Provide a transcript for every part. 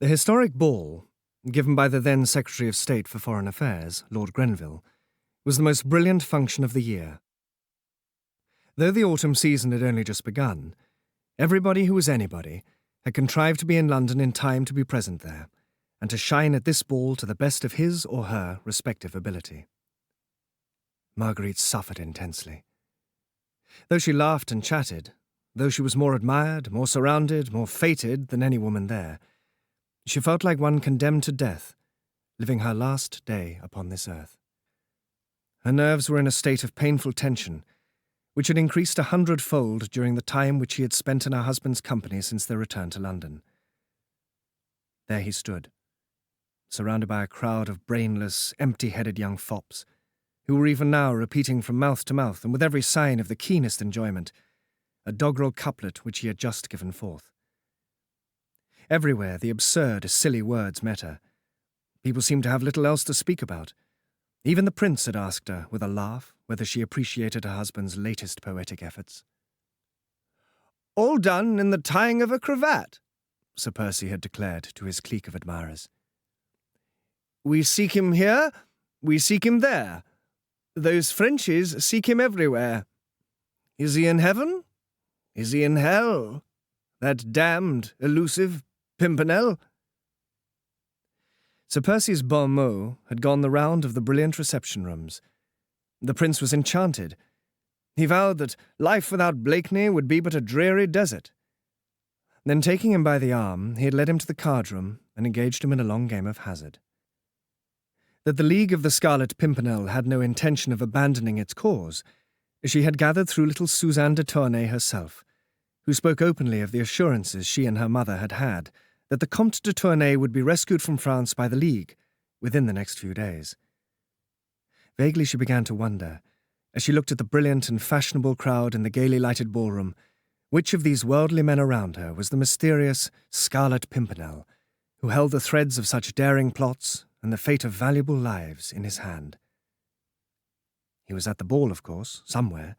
The historic ball, given by the then Secretary of State for Foreign Affairs, Lord Grenville, was the most brilliant function of the year. Though the autumn season had only just begun, everybody who was anybody had contrived to be in London in time to be present there, and to shine at this ball to the best of his or her respective ability. Marguerite suffered intensely. Though she laughed and chatted, though she was more admired, more surrounded, more fated than any woman there, she felt like one condemned to death, living her last day upon this earth. Her nerves were in a state of painful tension, which had increased 100-fold during the time which he had spent in her husband's company since their return to London. There he stood, surrounded by a crowd of brainless, empty-headed young fops, who were even now repeating from mouth to mouth, and with every sign of the keenest enjoyment, a doggerel couplet which he had just given forth. Everywhere the absurd, silly words met her. People seemed to have little else to speak about. Even the prince had asked her, with a laugh, whether she appreciated her husband's latest poetic efforts. "All done in the tying of a cravat," Sir Percy had declared to his clique of admirers. "We seek him here, we seek him there. Those Frenchies seek him everywhere. Is he in heaven? Is he in hell? That damned, elusive Pimpernel?" Sir Percy's bon mot had gone the round of the brilliant reception rooms. The prince was enchanted. He vowed that life without Blakeney would be but a dreary desert. Then, taking him by the arm, he had led him to the card-room and engaged him in a long game of hazard. That the League of the Scarlet Pimpernel had no intention of abandoning its cause, she had gathered through little Suzanne de Tournay herself, who spoke openly of the assurances she and her mother had had that the Comte de Tournay would be rescued from France by the League within the next few days. Vaguely she began to wonder, as she looked at the brilliant and fashionable crowd in the gaily lighted ballroom, which of these worldly men around her was the mysterious Scarlet Pimpernel, who held the threads of such daring plots and the fate of valuable lives in his hand. He was at the ball, of course, somewhere,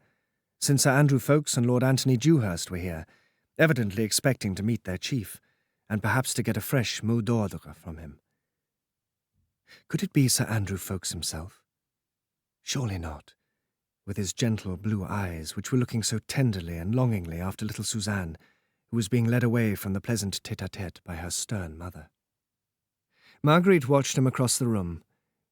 since Sir Andrew Ffoulkes and Lord Anthony Dewhurst were here, evidently expecting to meet their chief, and perhaps to get a fresh mot d'ordre from him. Could it be Sir Andrew Ffoulkes himself? Surely not, with his gentle blue eyes, which were looking so tenderly and longingly after little Suzanne, who was being led away from the pleasant tete-a-tete by her stern mother. Marguerite watched him across the room,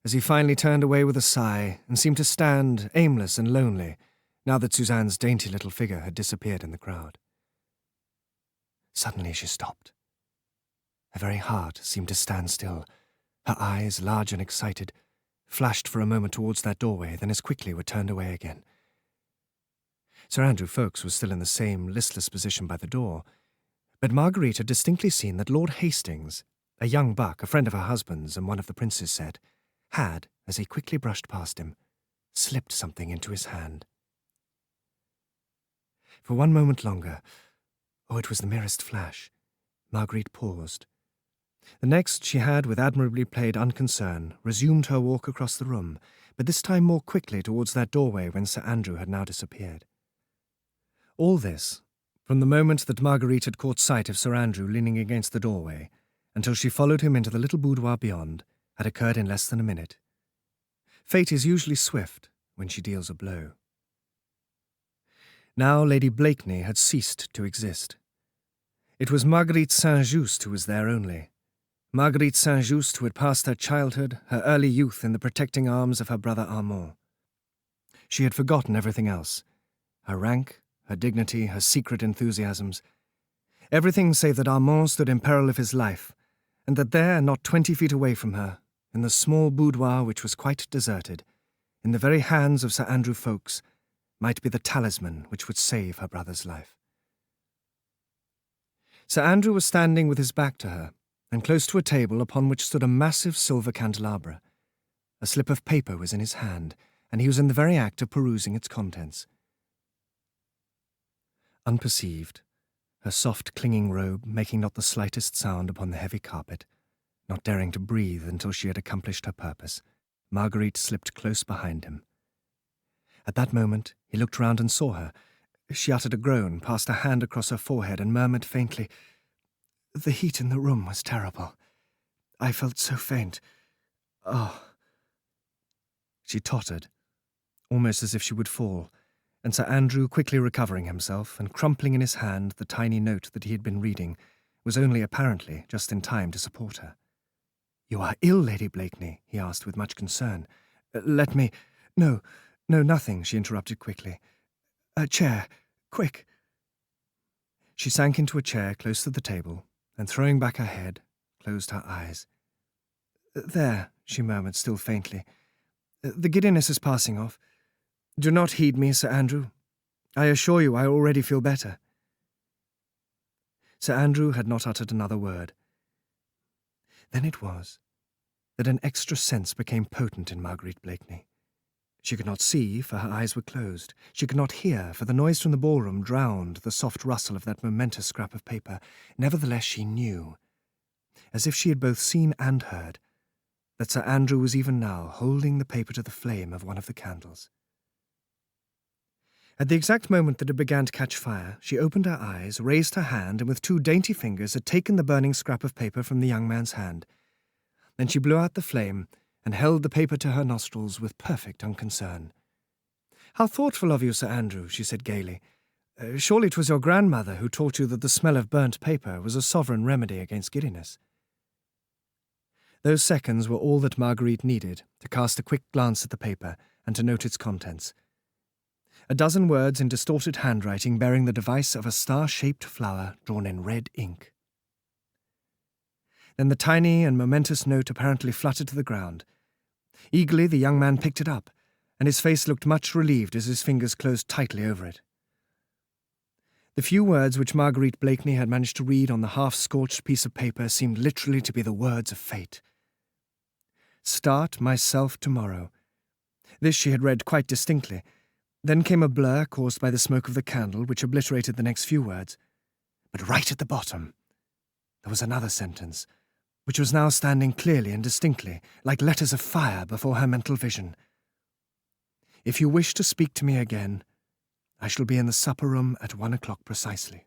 as he finally turned away with a sigh and seemed to stand aimless and lonely, now that Suzanne's dainty little figure had disappeared in the crowd. Suddenly she stopped. Her very heart seemed to stand still. Her eyes, large and excited, flashed for a moment towards that doorway, then as quickly were turned away again. Sir Andrew Ffoulkes was still in the same listless position by the door, but Marguerite had distinctly seen that Lord Hastings, a young buck, a friend of her husband's and one of the prince's set, had, as he quickly brushed past him, slipped something into his hand. For one moment longer, it was the merest flash, Marguerite paused. The next she had, with admirably played unconcern, resumed her walk across the room, but this time more quickly towards that doorway whence Sir Andrew had now disappeared. All this, from the moment that Marguerite had caught sight of Sir Andrew leaning against the doorway, until she followed him into the little boudoir beyond, had occurred in less than a minute. Fate is usually swift when she deals a blow. Now Lady Blakeney had ceased to exist. It was Marguerite St-Just who was there only. Marguerite St-Just, who had passed her childhood, her early youth in the protecting arms of her brother Armand. She had forgotten everything else, her rank, her dignity, her secret enthusiasms, everything save that Armand stood in peril of his life, and that there, not 20 feet away from her, in the small boudoir which was quite deserted, in the very hands of Sir Andrew Ffoulkes, might be the talisman which would save her brother's life. Sir Andrew was standing with his back to her, and close to a table upon which stood a massive silver candelabra. A slip of paper was in his hand, and he was in the very act of perusing its contents. Unperceived, her soft clinging robe making not the slightest sound upon the heavy carpet, not daring to breathe until she had accomplished her purpose, Marguerite slipped close behind him. At that moment he looked round and saw her. She uttered a groan, passed a hand across her forehead, and murmured faintly, "The heat in the room was terrible." I felt so faint. Oh. She tottered, almost as if she would fall, and Sir Andrew, quickly recovering himself and crumpling in his hand the tiny note that he had been reading, was only apparently just in time to support her. "You are ill, Lady Blakeney?" he asked with much concern. "Let me—" No, nothing," she interrupted quickly. "A chair, quick." She sank into a chair close to the table, and throwing back her head, closed her eyes. "There," she murmured, still faintly. "The giddiness is passing off. Do not heed me, Sir Andrew. I assure you I already feel better." Sir Andrew had not uttered another word. Then it was that an extra sense became potent in Marguerite Blakeney. She could not see, for her eyes were closed. She could not hear, for the noise from the ballroom drowned the soft rustle of that momentous scrap of paper. Nevertheless, she knew, as if she had both seen and heard, that Sir Andrew was even now holding the paper to the flame of one of the candles. At the exact moment that it began to catch fire, she opened her eyes, raised her hand, and with 2 dainty fingers had taken the burning scrap of paper from the young man's hand. Then she blew out the flame and held the paper to her nostrils with perfect unconcern. "How thoughtful of you, Sir Andrew," she said gaily. "Surely 'twas your grandmother who taught you that the smell of burnt paper was a sovereign remedy against giddiness." Those seconds were all that Marguerite needed to cast a quick glance at the paper and to note its contents. A dozen words in distorted handwriting bearing the device of a star-shaped flower drawn in red ink. Then the tiny and momentous note apparently fluttered to the ground. Eagerly the young man picked it up, and his face looked much relieved as his fingers closed tightly over it. The few words which Marguerite Blakeney had managed to read on the half-scorched piece of paper seemed literally to be the words of fate. "Start myself tomorrow." This she had read quite distinctly. Then came a blur caused by the smoke of the candle, which obliterated the next few words. But right at the bottom, there was another sentence, which was now standing clearly and distinctly, like letters of fire before her mental vision. "If you wish to speak to me again, I shall be in the supper-room at 1 o'clock precisely."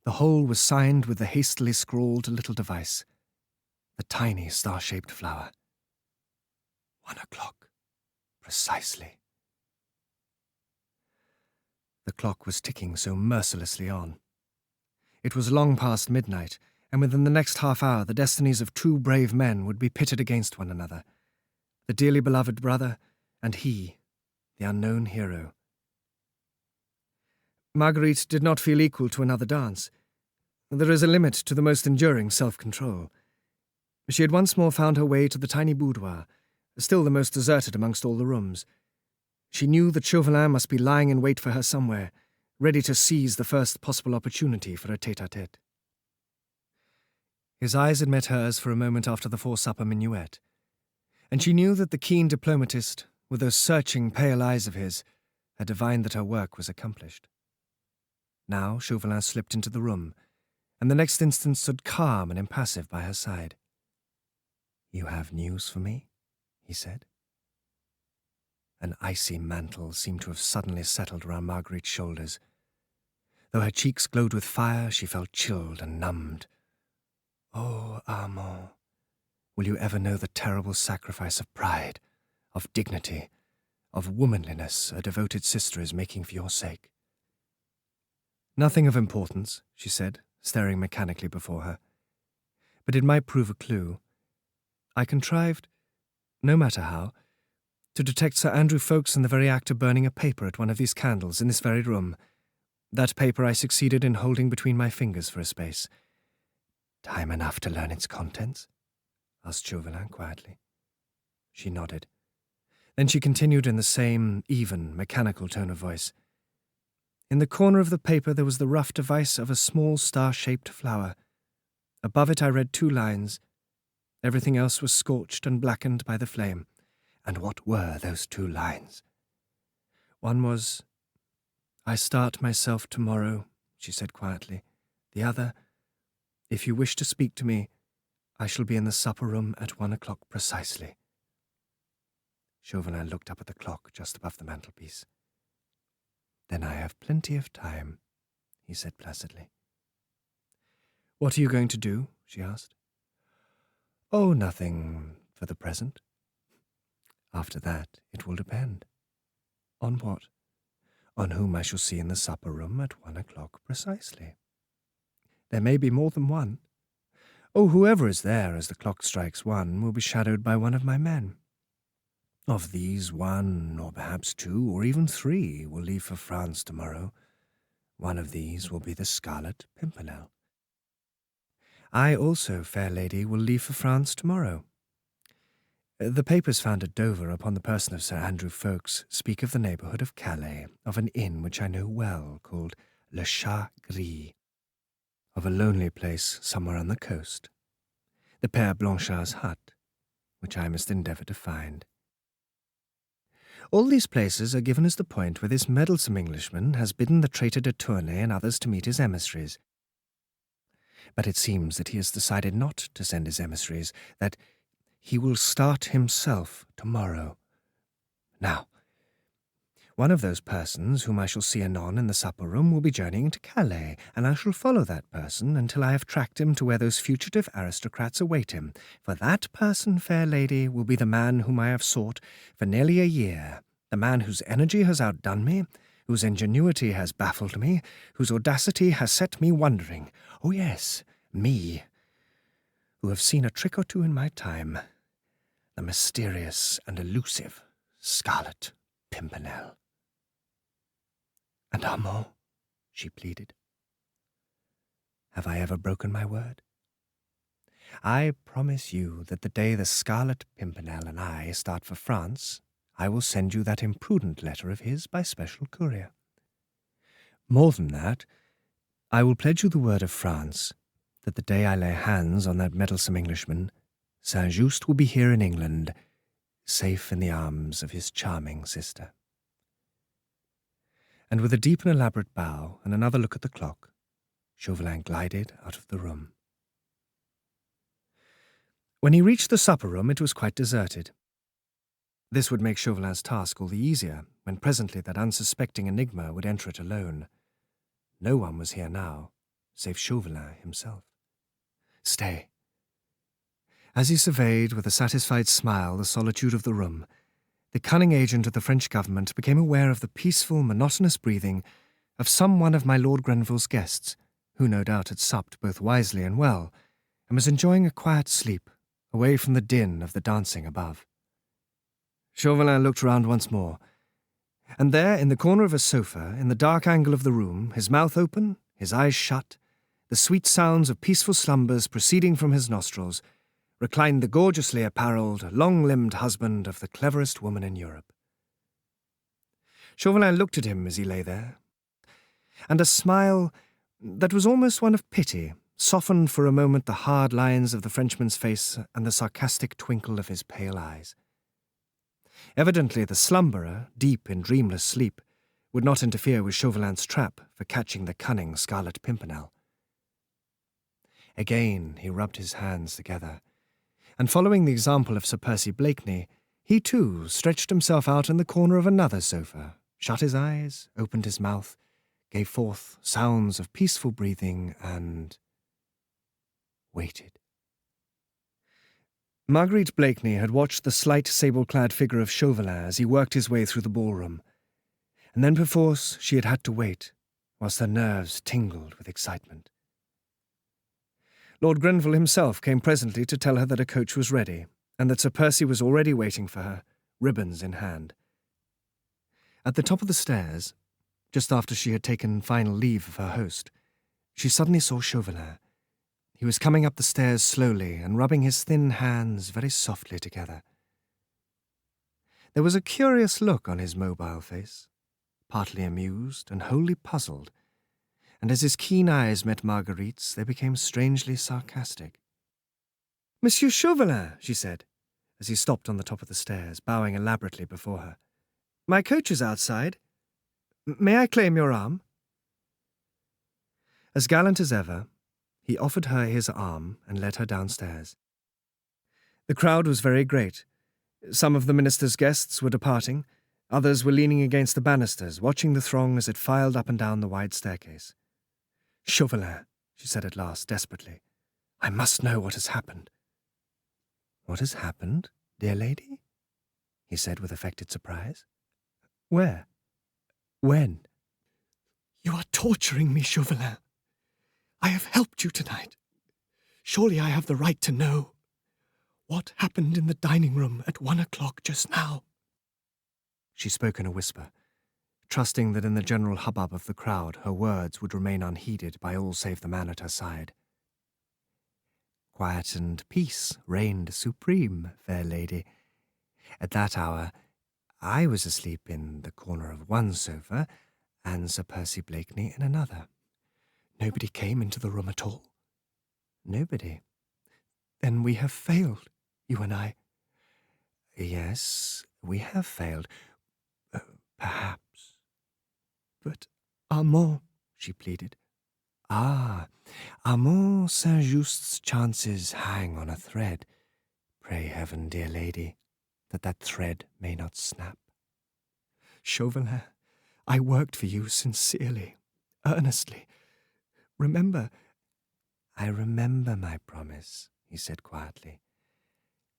The whole was signed with the hastily scrawled little device, the tiny star-shaped flower. 1 o'clock precisely. The clock was ticking so mercilessly on. It was long past midnight, and within the next half hour the destinies of 2 brave men would be pitted against one another, the dearly beloved brother and he, the unknown hero. Marguerite did not feel equal to another dance. There is a limit to the most enduring self-control. She had once more found her way to the tiny boudoir, still the most deserted amongst all the rooms. She knew that Chauvelin must be lying in wait for her somewhere, ready to seize the first possible opportunity for a tête-à-tête. His eyes had met hers for a moment after the four-supper minuet, and she knew that the keen diplomatist, with those searching pale eyes of his, had divined that her work was accomplished. Now Chauvelin slipped into the room, and the next instant stood calm and impassive by her side. "You have news for me?" he said. An icy mantle seemed to have suddenly settled around Marguerite's shoulders. Though her cheeks glowed with fire, she felt chilled and numbed. "Oh, Armand, will you ever know the terrible sacrifice of pride, of dignity, of womanliness a devoted sister is making for your sake?" "Nothing of importance," she said, staring mechanically before her. "But it might prove a clue. I contrived, no matter how, to detect Sir Andrew Ffoulkes in the very act of burning a paper at one of these candles in this very room. That paper I succeeded in holding between my fingers for a space." "Time enough to learn its contents?" asked Chauvelin quietly. She nodded. Then she continued in the same even, mechanical tone of voice. "In the corner of the paper there was the rough device of a small star-shaped flower. Above it I read 2 lines. Everything else was scorched and blackened by the flame." "And what were those 2 lines?" "One was, 'I start myself tomorrow,'" she said quietly. "The other, 'If you wish to speak to me, I shall be in the supper-room at 1 o'clock precisely.'" Chauvelin looked up at the clock just above the mantelpiece. "Then I have plenty of time," he said placidly. "What are you going to do?" she asked. Oh, nothing for the present. After that, it will depend. On what? On whom I shall see in the supper-room at 1 o'clock precisely. There may be more than one. Oh, whoever is there as the clock strikes 1 will be shadowed by one of my men. Of these, 1, or perhaps 2, or even 3 will leave for France tomorrow. One of these will be the Scarlet Pimpernel. I also, fair lady, will leave for France tomorrow. The papers found at Dover upon the person of Sir Andrew Ffoulkes speak of the neighbourhood of Calais, of an inn which I know well, called Le Chat Gris, of a lonely place somewhere on the coast, the Père Blanchard's hut, which I must endeavour to find. All these places are given as the point where this meddlesome Englishman has bidden the traitor de Tournay and others to meet his emissaries. But it seems that he has decided not to send his emissaries, that he will start himself tomorrow. Now, one of those persons whom I shall see anon in the supper-room will be journeying to Calais, and I shall follow that person until I have tracked him to where those fugitive aristocrats await him. For that person, fair lady, will be the man whom I have sought for nearly a year, the man whose energy has outdone me, whose ingenuity has baffled me, whose audacity has set me wondering. Oh yes, me, who have seen a trick or two in my time, the mysterious and elusive Scarlet Pimpernel. And Armand, she pleaded. Have I ever broken my word? I promise you that the day the Scarlet Pimpernel and I start for France, I will send you that imprudent letter of his by special courier. More than that, I will pledge you the word of France that the day I lay hands on that meddlesome Englishman, Saint-Just will be here in England, safe in the arms of his charming sister. And with a deep and elaborate bow and another look at the clock, Chauvelin glided out of the room. When he reached the supper-room, it was quite deserted. This would make Chauvelin's task all the easier, when presently that unsuspecting enigma would enter it alone. No one was here now, save Chauvelin himself. Stay. As he surveyed with a satisfied smile the solitude of the room, the cunning agent of the French government became aware of the peaceful, monotonous breathing of some one of my Lord Grenville's guests, who no doubt had supped both wisely and well, and was enjoying a quiet sleep, away from the din of the dancing above. Chauvelin looked round once more, and there, in the corner of a sofa, in the dark angle of the room, his mouth open, his eyes shut, the sweet sounds of peaceful slumbers proceeding from his nostrils, reclined the gorgeously apparelled, long-limbed husband of the cleverest woman in Europe. Chauvelin looked at him as he lay there, and a smile that was almost one of pity softened for a moment the hard lines of the Frenchman's face and the sarcastic twinkle of his pale eyes. Evidently the slumberer, deep in dreamless sleep, would not interfere with Chauvelin's trap for catching the cunning Scarlet Pimpernel. Again he rubbed his hands together, and following the example of Sir Percy Blakeney, he too stretched himself out in the corner of another sofa, shut his eyes, opened his mouth, gave forth sounds of peaceful breathing, and waited. Marguerite Blakeney had watched the slight sable-clad figure of Chauvelin as he worked his way through the ballroom, and then perforce she had had to wait, whilst her nerves tingled with excitement. Lord Grenville himself came presently to tell her that a coach was ready, and that Sir Percy was already waiting for her, ribbons in hand. At the top of the stairs, just after she had taken final leave of her host, she suddenly saw Chauvelin. He was coming up the stairs slowly and rubbing his thin hands very softly together. There was a curious look on his mobile face, partly amused and wholly puzzled, and as his keen eyes met Marguerite's, they became strangely sarcastic. "Monsieur Chauvelin," she said, as he stopped on the top of the stairs, bowing elaborately before her. "My coach is outside. May I claim your arm?" As gallant as ever, he offered her his arm and led her downstairs. The crowd was very great. Some of the minister's guests were departing, others were leaning against the banisters, watching the throng as it filed up and down the wide staircase. "Chauvelin," she said at last, desperately, "I must know what has happened." What has happened, dear lady? He said with affected surprise. Where? When? You are torturing me, Chauvelin. I have helped you tonight. Surely I have the right to know. What happened in the dining room at 1 o'clock just now? She spoke in a whisper, trusting that in the general hubbub of the crowd her words would remain unheeded by all save the man at her side. Quiet and peace reigned supreme, fair lady. At that hour, I was asleep in the corner of one sofa, and Sir Percy Blakeney in another. Nobody came into the room at all. Nobody. Then we have failed, you and I. Yes, we have failed. Perhaps. But Armand, she pleaded. Ah, Armand Saint-Just's chances hang on a thread. Pray heaven, dear lady, that thread may not snap. Chauvelin, I worked for you sincerely, earnestly. Remember. I remember my promise, he said quietly.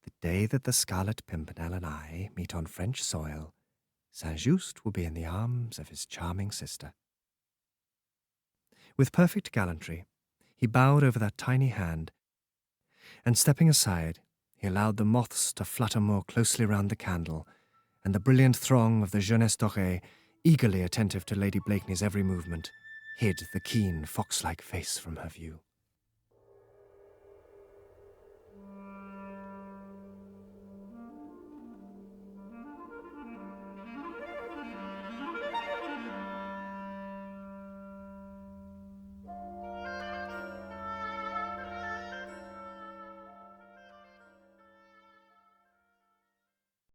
The day that the Scarlet Pimpernel and I meet on French soil, Saint-Just will be in the arms of his charming sister. With perfect gallantry, he bowed over that tiny hand, and stepping aside, he allowed the moths to flutter more closely round the candle, and the brilliant throng of the jeunesse dorée, eagerly attentive to Lady Blakeney's every movement, hid the keen, fox-like face from her view.